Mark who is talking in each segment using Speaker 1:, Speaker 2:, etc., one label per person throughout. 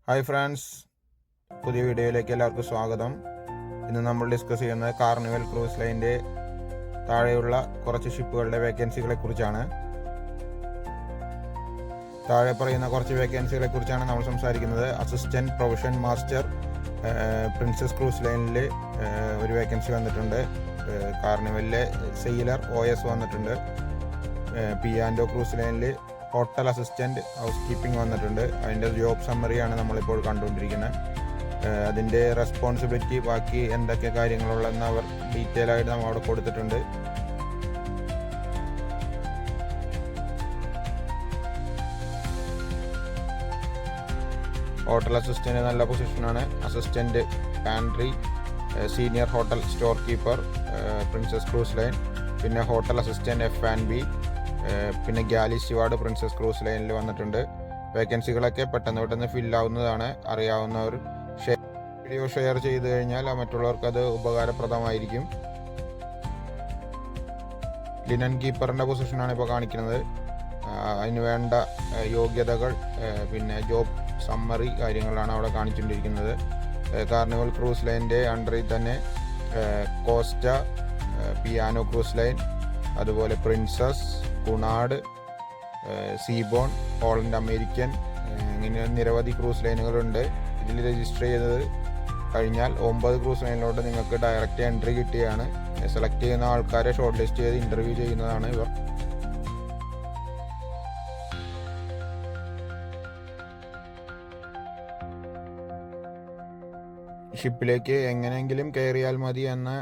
Speaker 1: Hi friends, പുതിയ വീഡിയോയിലേക്ക് എല്ലാവർക്കും സ്വാഗതം. ഇന്ന് നമ്മൾ ഡിസ്കസ് ചെയ്യുന്നത് കാർണിവൽ ക്രൂസ് ലൈനിൻ്റെ താഴെയുള്ള കുറച്ച് ഷിപ്പുകളുടെ വേക്കൻസികളെ കുറിച്ചാണ്. താഴെ പറയുന്ന കുറച്ച് വേക്കൻസികളെ കുറിച്ചാണ് നമ്മൾ സംസാരിക്കുന്നത്. Assistant provision master princess cruise ലൈനിൽ ഒരു വേക്കൻസി വന്നിട്ടുണ്ട്. കാർണിവലിലെ സെയിലർ OS വന്നിട്ടുണ്ട്. പിയാൻഡോ ക്രൂസ് ലൈനിൽ ഹോട്ടൽ അസിസ്റ്റൻറ്റ് ഹൗസ് കീപ്പിംഗ് വന്നിട്ടുണ്ട്. അതിൻ്റെ ജോബ് സമ്മറിയാണ് നമ്മളിപ്പോൾ കണ്ടുകൊണ്ടിരിക്കുന്നത്. അതിൻ്റെ റെസ്പോൺസിബിലിറ്റി, ബാക്കി എന്തൊക്കെ കാര്യങ്ങളുള്ളതെന്ന് അവർ ഡീറ്റെയിൽ ആയിട്ട് നമ്മൾ അവിടെ കൊടുത്തിട്ടുണ്ട്. ഹോട്ടൽ അസിസ്റ്റൻറ്റ് നല്ല പൊസിഷനാണ്. Assistant pantry, senior hotel store keeper Princess Cruise Line, പിന്നെ ഹോട്ടൽ അസിസ്റ്റൻറ്റ് F&B, പിന്നെ ഗാലി സ്റ്റുവാർഡ് പ്രിൻസസ് ക്രൂസ് ലൈനിൽ വന്നിട്ടുണ്ട്. വേക്കൻസികളൊക്കെ പെട്ടെന്ന് ഫില്ലാവുന്നതാണ്. അറിയാവുന്നവർ വീഡിയോ ഷെയർ ചെയ്ത് കഴിഞ്ഞാൽ മറ്റുള്ളവർക്ക് അത് ഉപകാരപ്രദമായിരിക്കും. ലിനൻ കീപ്പറിൻ്റെ പൊസിഷനാണ് ഇപ്പോൾ കാണിക്കുന്നത്. അതിന് വേണ്ട യോഗ്യതകൾ, പിന്നെ ജോബ് സമ്മറി കാര്യങ്ങളാണ് അവിടെ കാണിച്ചുകൊണ്ടിരിക്കുന്നത്. കാർണിവൽ ക്രൂസ് ലൈനിൻ്റെ അണ്ടറിൽ തന്നെ കോസ്റ്റ, പിയാനോ ക്രൂസ് ലൈൻ, അതുപോലെ പ്രിൻസസ്, കുണാഡ്, സീബോൺ, ഹോളണ്ട് അമേരിക്കൻ, ഇങ്ങനെ നിരവധി ക്രൂസ് ലൈനുകളുണ്ട്. ഇതിൽ രജിസ്റ്റർ ചെയ്തത് കഴിഞ്ഞാൽ 9 ക്രൂസ് ലൈനിലോട്ട് നിങ്ങൾക്ക് ഡയറക്റ്റ് എൻട്രി കിട്ടുകയാണ്. സെലക്ട് ചെയ്യുന്ന ആൾക്കാരെ ഷോർട്ട് ലിസ്റ്റ് ചെയ്ത് ഇൻ്റർവ്യൂ ചെയ്യുന്നതാണ് ഇവർ. ഷിപ്പിലേക്ക് എങ്ങനെയെങ്കിലും കയറിയാൽ മതി എന്ന്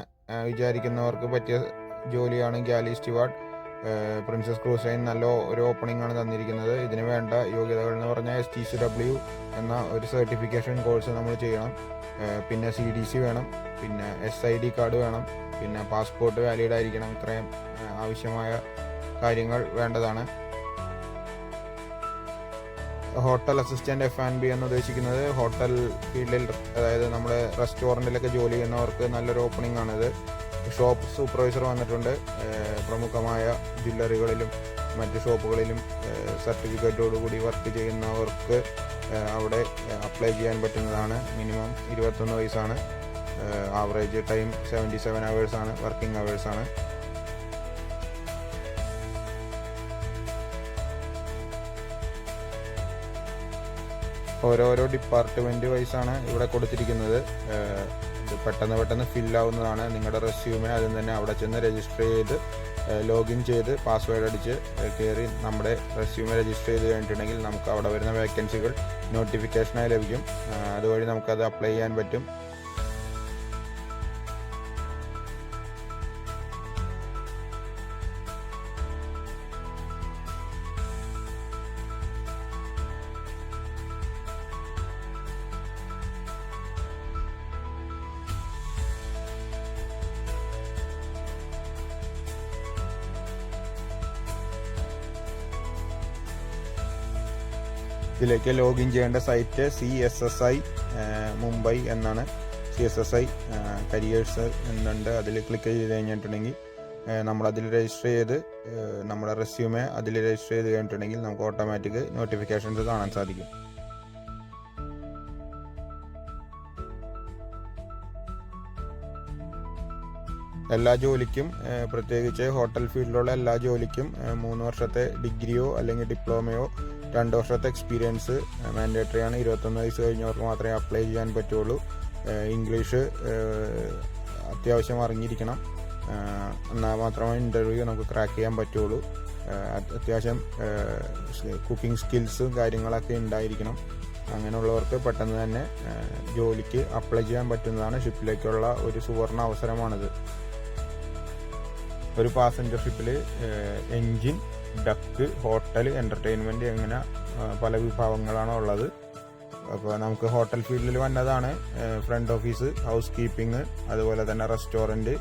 Speaker 1: വിചാരിക്കുന്നവർക്ക് പറ്റിയ ജോലിയാണ് ഗാലി സ്റ്റുവാർഡ് പ്രിൻസസ് ക്രൂസ് ലൈൻ. നല്ല ഒരു ഓപ്പണിംഗ് ആണ് തന്നിരിക്കുന്നത്. ഇതിന് വേണ്ട യോഗ്യതകൾ എന്ന് പറഞ്ഞാൽ STCW എന്ന ഒരു സർട്ടിഫിക്കേഷൻ കോഴ്സ് നമ്മൾ ചെയ്യണം. പിന്നെ CDC വേണം, പിന്നെ SID കാർഡ് വേണം, പിന്നെ പാസ്പോർട്ട് വാലിഡ് ആയിരിക്കണം. ഇത്രയും ആവശ്യമായ കാര്യങ്ങൾ വേണ്ടതാണ്. ഹോട്ടൽ അസിസ്റ്റൻറ്റ് F&B എന്ന് ഉദ്ദേശിക്കുന്നത് ഹോട്ടൽ ഫീൽഡിൽ, അതായത് നമ്മുടെ റെസ്റ്റോറൻറ്റിലൊക്കെ ജോലി ചെയ്യുന്നവർക്ക് നല്ലൊരു ഓപ്പണിംഗ് ആണിത്. ഷോപ്പ് സൂപ്പർവൈസർ വന്നിട്ടുണ്ട്. പ്രമുഖമായ ജ്വല്ലറികളിലും മറ്റ് ഷോപ്പുകളിലും സർട്ടിഫിക്കറ്റോടുകൂടി വർക്ക് ചെയ്യുന്നവർക്ക് അവിടെ അപ്ലൈ ചെയ്യാൻ പറ്റുന്നതാണ്. മിനിമം 21 വയസ്സാണ്. ആവറേജ് ടൈം 77 അവേഴ്സാണ്, വർക്കിംഗ് അവേഴ്സാണ്. ഓരോരോ ഡിപ്പാർട്ട്മെൻറ്റ് വൈസാണ് ഇവിടെ കൊടുത്തിരിക്കുന്നത്. ഇത് പെട്ടെന്ന് ഫില്ലാവുന്നതാണ്. നിങ്ങളുടെ റെസ്യൂമെ അതിൽ തന്നെ അവിടെ ചെന്ന് രജിസ്റ്റർ ചെയ്ത് ലോഗിൻ ചെയ്ത് പാസ്വേഡ് അടിച്ച് കയറി നമ്മുടെ റെസ്യൂമെ രജിസ്റ്റർ ചെയ്ത് കഴിഞ്ഞിട്ടുണ്ടെങ്കിൽ നമുക്ക് അവിടെ വരുന്ന വേക്കൻസികൾ നോട്ടിഫിക്കേഷനായി ലഭിക്കും. അതുവഴി നമുക്കത് അപ്ലൈ ചെയ്യാൻ പറ്റും. ഇതിലേക്ക് ലോഗിൻ ചെയ്യേണ്ട സൈറ്റ് CSSI മുംബൈ എന്നാണ്. CSSI കരിയേഴ്സ് എന്നുണ്ട്. അതിൽ ക്ലിക്ക് ചെയ്ത് കഴിഞ്ഞിട്ടുണ്ടെങ്കിൽ നമ്മളതിൽ രജിസ്റ്റർ ചെയ്ത് നമ്മുടെ റെസ്യൂമെ അതിൽ രജിസ്റ്റർ ചെയ്ത് കഴിഞ്ഞിട്ടുണ്ടെങ്കിൽ നമുക്ക് ഓട്ടോമാറ്റിക് നോട്ടിഫിക്കേഷൻസ് കാണാൻ സാധിക്കും. എല്ലാ ജോലിക്കും, പ്രത്യേകിച്ച് ഹോട്ടൽ ഫീൽഡിലുള്ള എല്ലാ ജോലിക്കും 3 വർഷത്തെ ഡിഗ്രിയോ അല്ലെങ്കിൽ ഡിപ്ലോമയോ 2 വർഷത്തെ എക്സ്പീരിയൻസ് മാൻഡേറ്ററി ആണ്. 21 വയസ്സ് കഴിഞ്ഞവർക്ക് മാത്രമേ അപ്ലൈ ചെയ്യാൻ പറ്റുള്ളൂ. ഇംഗ്ലീഷ് അത്യാവശ്യം അറിഞ്ഞിരിക്കണം. എന്നാൽ മാത്രമേ ഇൻ്റർവ്യൂ നമുക്ക് ക്രാക്ക് ചെയ്യാൻ പറ്റുള്ളൂ. അത്യാവശ്യം കുക്കിംഗ് സ്കിൽസും കാര്യങ്ങളൊക്കെ ഉണ്ടായിരിക്കണം. അങ്ങനെയുള്ളവർക്ക് പെട്ടെന്ന് തന്നെ ജോലിക്ക് അപ്ലൈ ചെയ്യാൻ പറ്റുന്നതാണ്. ഷിപ്പിലേക്കുള്ള ഒരു സുവർണ അവസരമാണിത്. ഒരു പാസഞ്ചർ ഷിപ്പിൽ എൻജിൻ, ഡക്ക്, ഹോട്ടൽ, എൻ്റർടൈൻമെൻറ്റ്, അങ്ങനെ പല വിഭാഗങ്ങളാണ് ഉള്ളത്. അപ്പോൾ നമുക്ക് ഹോട്ടൽ ഫീൽഡിൽ വന്നതാണ് ഫ്രണ്ട് ഓഫീസ്, ഹൗസ് കീപ്പിംഗ്, അതുപോലെ തന്നെ റെസ്റ്റോറൻറ്റ്,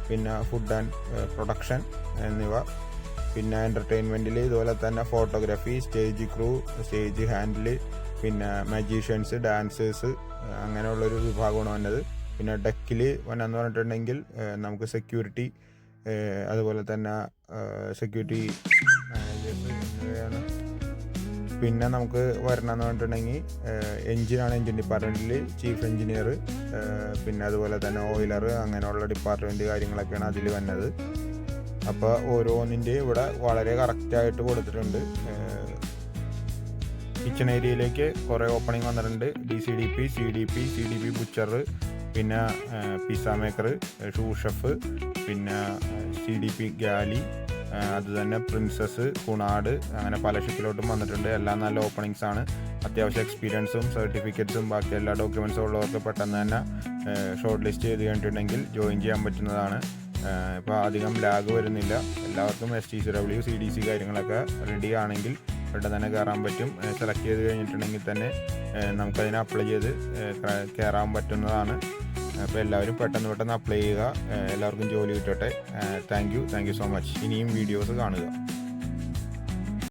Speaker 1: പിന്നെ ഫുഡ് ആൻഡ് പ്രൊഡക്ഷൻ എന്നിവ. പിന്നെ എൻ്റർടൈൻമെൻറ്റിൽ ഇതുപോലെ തന്നെ photography, stage crew, stage handle, പിന്നെ മജീഷ്യൻസ്, ഡാൻസേഴ്സ്, അങ്ങനെയുള്ളൊരു വിഭാഗമാണ് വന്നത്. പിന്നെ ഡെക്കിൽ വന്നെന്ന് പറഞ്ഞിട്ടുണ്ടെങ്കിൽ നമുക്ക് സെക്യൂരിറ്റി, അതുപോലെ തന്നെ സെക്യൂരിറ്റി മാനേജേഴ്സ് എന്നിവയാണ് പിന്നെ നമുക്ക് വരണമെന്ന് പറഞ്ഞിട്ടുണ്ടെങ്കിൽ എൻജിനാണ് എൻജിൻ ഡിപ്പാർട്ട്മെൻറ്റിൽ ചീഫ് എൻജിനീയർ, പിന്നെ അതുപോലെ തന്നെ ഓയിലർ, അങ്ങനെയുള്ള ഡിപ്പാർട്ട്മെൻറ്റ് കാര്യങ്ങളൊക്കെയാണ് അതിൽ വന്നത്. അപ്പോൾ ഓരോന്നിൻ്റെ ഇവിടെ വളരെ കറക്റ്റായിട്ട് കൊടുത്തിട്ടുണ്ട്. കിച്ചൺ ഏരിയയിലേക്ക് കുറേ ഓപ്പണിംഗ് വന്നിട്ടുണ്ട്. DCDP, CDP ബുച്ചർ, പിന്നെ പിസ്സ മേക്കർ, ഷൂ ഷെഫ്, പിന്നെ CDP ഗാലി, അത് തന്നെ പ്രിൻസസ്, കുണാട്, അങ്ങനെ പല ഷിപ്പിലോട്ടും വന്നിട്ടുണ്ട്. എല്ലാം നല്ല ഓപ്പണിങ്സ് ആണ്. അത്യാവശ്യം എക്സ്പീരിയൻസും സർട്ടിഫിക്കറ്റ്സും ബാക്കി എല്ലാ ഡോക്യുമെൻറ്റ്സും ഉള്ളവർക്ക് പെട്ടെന്ന് തന്നെ ഷോർട്ട് ലിസ്റ്റ് ചെയ്ത് കഴിഞ്ഞിട്ടുണ്ടെങ്കിൽ ജോയിൻ ചെയ്യാൻ പറ്റുന്നതാണ്. ഇപ്പോൾ അധികം ലാഗ് വരുന്നില്ല. എല്ലാവർക്കും STCW, CDC കാര്യങ്ങളൊക്കെ റെഡി ആണെങ്കിൽ പെട്ടെന്ന് തന്നെ കയറാൻ പറ്റും. സെലക്ട് ചെയ്ത് കഴിഞ്ഞിട്ടുണ്ടെങ്കിൽ തന്നെ നമുക്കതിനെ അപ്ലൈ ചെയ്ത് കയറാൻ പറ്റുന്നതാണ്. അപ്പോൾ എല്ലാവരും പെട്ടെന്ന് അപ്ലൈ ചെയ്യുക. എല്ലാവർക്കും ജോലി കിട്ടട്ടെ. Thank you so much. ഇനിയും വീഡിയോസ് കാണുക.